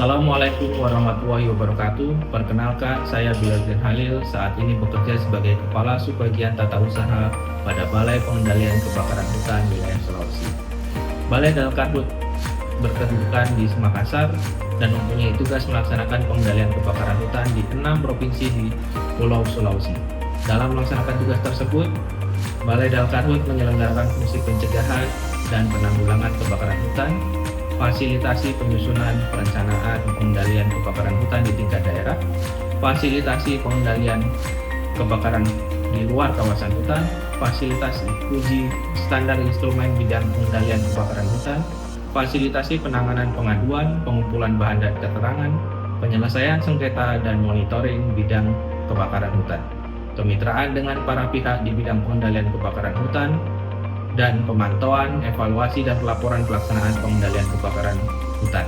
Assalamualaikum warahmatullahi wabarakatuh. Perkenalkan, saya Biladin Halil. Saat ini bekerja sebagai Kepala Subbagian Tata Usaha pada Balai Pengendalian Kebakaran Hutan Wilayah Sulawesi. Balai Dalkarhut berkedudukan di Makassar dan mempunyai tugas melaksanakan pengendalian kebakaran hutan di 6 provinsi di Pulau Sulawesi. Dalam melaksanakan tugas tersebut, Balai Dalkarhut menyelenggarakan fungsi pencegahan dan penanggulangan kebakaran hutan, fasilitasi penyusunan perencanaan pengendalian kebakaran hutan di tingkat daerah, fasilitasi pengendalian kebakaran di luar kawasan hutan, fasilitasi uji standar instrumen bidang pengendalian kebakaran hutan, fasilitasi penanganan pengaduan, pengumpulan bahan dan keterangan, penyelesaian sengketa dan monitoring bidang kebakaran hutan, kemitraan dengan para pihak di bidang pengendalian kebakaran hutan, dan pemantauan, evaluasi, dan pelaporan pelaksanaan pengendalian kebakaran hutan.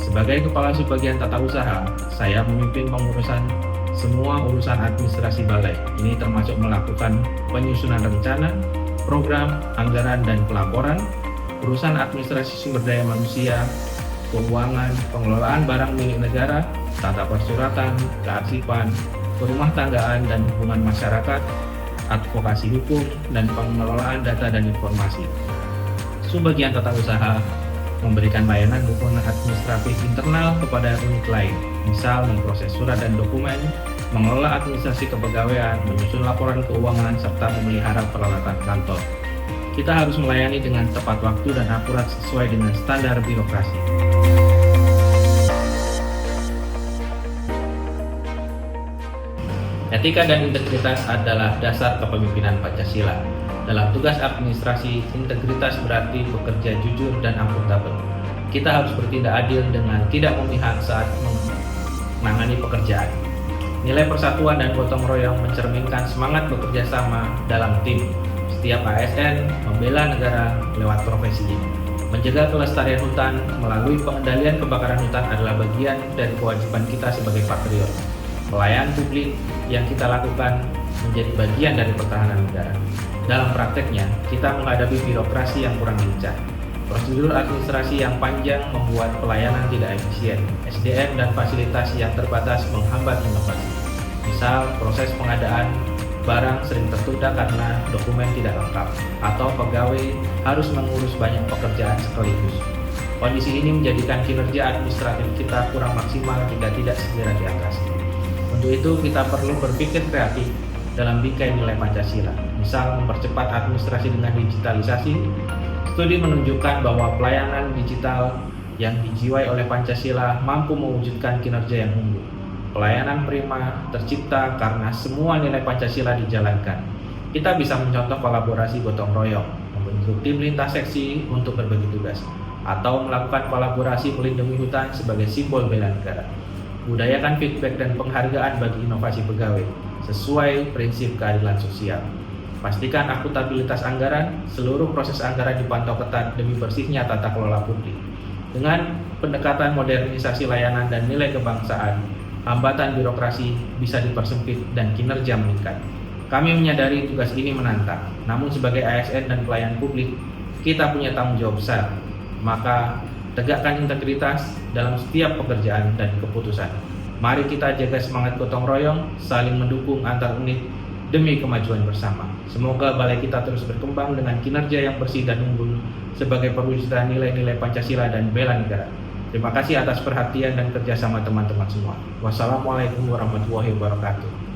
Sebagai Kepala Subbagian Tata Usaha, saya memimpin pengurusan semua urusan administrasi balai. Ini termasuk melakukan penyusunan rencana, program, anggaran, dan pelaporan, urusan administrasi sumber daya manusia, keuangan, pengelolaan barang milik negara, tata persuratan, kearsipan, perumah tanggaan dan hubungan masyarakat, advokasi hukum, dan pengelolaan data dan informasi. Subbagian Tata Usaha memberikan layanan dukungan administratif internal kepada unit lain, misal memproses surat dan dokumen, mengelola administrasi kepegawaian, menyusun laporan keuangan, serta memelihara peralatan kantor. Kita harus melayani dengan tepat waktu dan akurat sesuai dengan standar birokrasi. Etika dan integritas adalah dasar kepemimpinan Pancasila. Dalam tugas administrasi, integritas berarti bekerja jujur dan akuntabel. Kita harus bertindak adil dengan tidak memihak saat menangani pekerjaan. Nilai persatuan dan gotong royong mencerminkan semangat bekerja sama dalam tim. Setiap ASN membela negara lewat profesi ini. Menjaga kelestarian hutan melalui pengendalian kebakaran hutan adalah bagian dari kewajiban kita sebagai patriot. Pelayanan publik yang kita lakukan menjadi bagian dari pertahanan negara. Dalam prakteknya, kita menghadapi birokrasi yang kurang lincah. Prosedur administrasi yang panjang membuat pelayanan tidak efisien. SDM dan fasilitas yang terbatas menghambat inovasi. Misal, proses pengadaan barang sering tertunda karena dokumen tidak lengkap, atau pegawai harus mengurus banyak pekerjaan sekaligus. Kondisi ini menjadikan kinerja administratif kita kurang maksimal jika tidak segera diatasi. Untuk itu, kita perlu berpikir kreatif dalam bingkai nilai Pancasila. Misal, mempercepat administrasi dengan digitalisasi. Studi menunjukkan bahwa pelayanan digital yang dijiwai oleh Pancasila mampu mewujudkan kinerja yang unggul. Pelayanan prima tercipta karena semua nilai Pancasila dijalankan. Kita bisa mencontoh kolaborasi gotong royong, membentuk tim lintas seksi untuk berbagi tugas, atau melakukan kolaborasi melindungi hutan sebagai simbol bela negara. Budayakan feedback dan penghargaan bagi inovasi pegawai sesuai prinsip keadilan sosial. Pastikan akuntabilitas anggaran, seluruh proses anggaran dipantau ketat demi bersihnya tata kelola publik. Dengan pendekatan modernisasi layanan dan nilai kebangsaan, hambatan birokrasi bisa dipersempit dan kinerja meningkat. Kami menyadari tugas ini menantang, namun sebagai ASN dan pelayan publik, kita punya tanggung jawab besar. Maka tegakkan integritas dalam setiap pekerjaan dan keputusan. Mari kita jaga semangat gotong royong, saling mendukung antar unit demi kemajuan bersama. Semoga balai kita terus berkembang dengan kinerja yang bersih dan unggul sebagai perwujudan nilai-nilai Pancasila dan bela negara. Terima kasih atas perhatian dan kerjasama teman-teman semua. Wassalamualaikum warahmatullahi wabarakatuh.